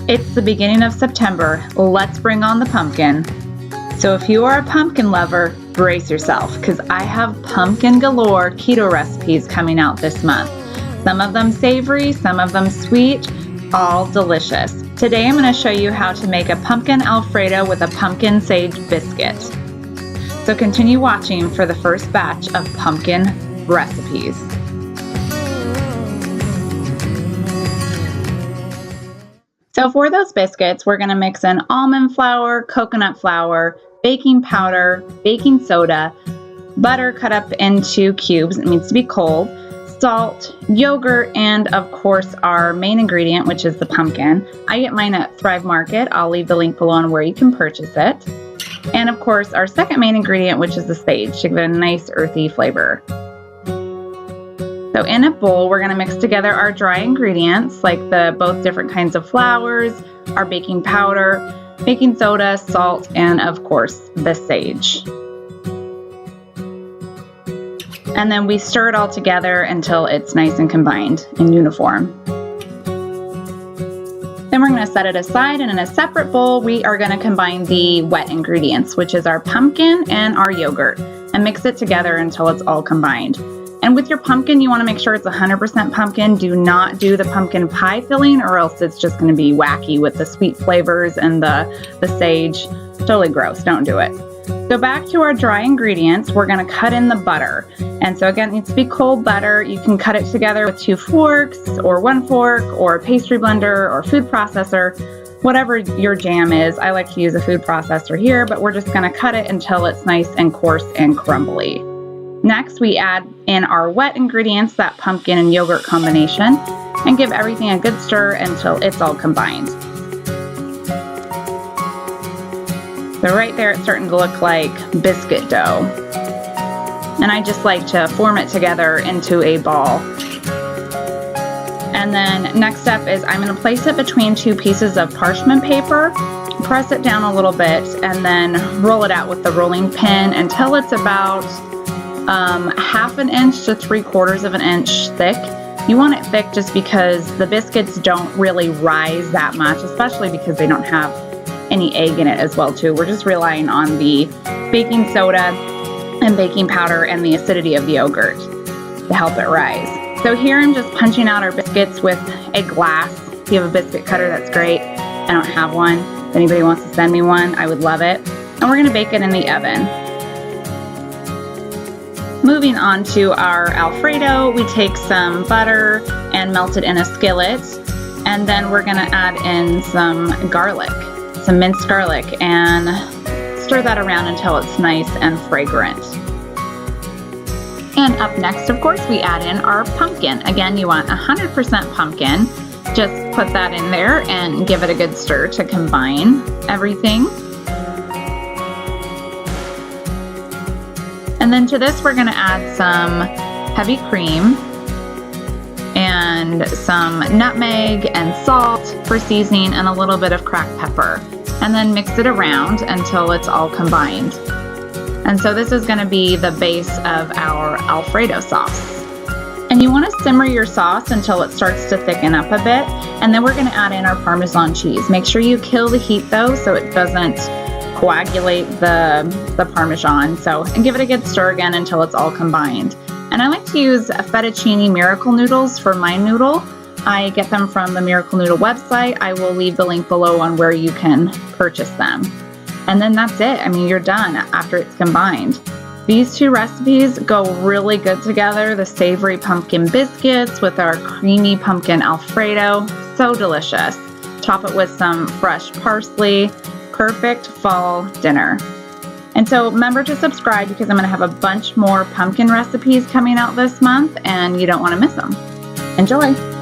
It's the beginning of September. Let's bring on the pumpkin. So if you are a pumpkin lover, brace yourself, because I have pumpkin galore keto recipes coming out this month. Some of them savory, some of them sweet, all delicious. Today I'm going to show you how to make a pumpkin Alfredo with a pumpkin sage biscuit. So continue watching for the first batch of pumpkin recipes. So for those biscuits, we're going to mix in almond flour, coconut flour, baking powder, baking soda, butter cut up into cubes, it needs to be cold, salt, yogurt, and of course our main ingredient, which is the pumpkin. I get mine at Thrive Market. I'll leave the link below on where you can purchase it. And of course our second main ingredient, which is the sage, to give it a nice earthy flavor. So in a bowl, we're going to mix together our dry ingredients, like the both different kinds of flours, our baking powder, baking soda, salt, and of course the sage. And then we stir it all together until it's nice and combined in uniform. Then we're going to set it aside, and in a separate bowl, we are going to combine the wet ingredients, which is our pumpkin and our yogurt, and mix it together until it's all combined. And with your pumpkin, you want to make sure it's 100% pumpkin. Do not do the pumpkin pie filling, or else it's just going to be wacky with the sweet flavors and the sage. Totally gross. Don't do it. So back to our dry ingredients, we're going to cut in the butter. And so again, it needs to be cold butter. You can cut it together with 2 forks or 1 fork or a pastry blender or food processor, whatever your jam is. I like to use a food processor here, but we're just going to cut it until it's nice and coarse and crumbly. Next, we add in our wet ingredients, that pumpkin and yogurt combination, and give everything a good stir until it's all combined. So right there, it's starting to look like biscuit dough. And I just like to form it together into a ball. And then next step is I'm going to place it between 2 pieces of parchment paper, press it down a little bit, and then roll it out with the rolling pin until it's about 1/2 inch to 3/4 inch thick. You want it thick just because the biscuits don't really rise that much, especially because they don't have any egg in it as well too. We're just relying on the baking soda and baking powder and the acidity of the yogurt to help it rise. So here I'm just punching out our biscuits with a glass. If you have a biscuit cutter, that's great. I don't have one. If anybody wants to send me one, I would love it. And we're going to bake it in the oven. Moving on to our Alfredo, we take some butter and melt it in a skillet, and then we're going to add in some garlic, some minced garlic, and stir that around until it's nice and fragrant. And up next, of course, we add in our pumpkin. Again, you want 100% pumpkin. Just put that in there and give it a good stir to combine everything. And then to this, we're going to add some heavy cream and some nutmeg and salt for seasoning and a little bit of cracked pepper. And then mix it around until it's all combined. And so this is going to be the base of our Alfredo sauce. And you want to simmer your sauce until it starts to thicken up a bit. And then we're going to add in our Parmesan cheese. Make sure you kill the heat though, so it doesn't coagulate the Parmesan. And give it a good stir again until it's all combined. And I like to use fettuccine miracle noodles for my noodle. I get them from the Miracle Noodle website. I will leave the link below on where you can purchase them. And then that's it. I mean, you're done after it's combined. These 2 recipes go really good together. The savory pumpkin biscuits with our creamy pumpkin Alfredo. So delicious. Top it with some fresh parsley. Perfect fall dinner. And so remember to subscribe, because I'm going to have a bunch more pumpkin recipes coming out this month and you don't want to miss them. Enjoy!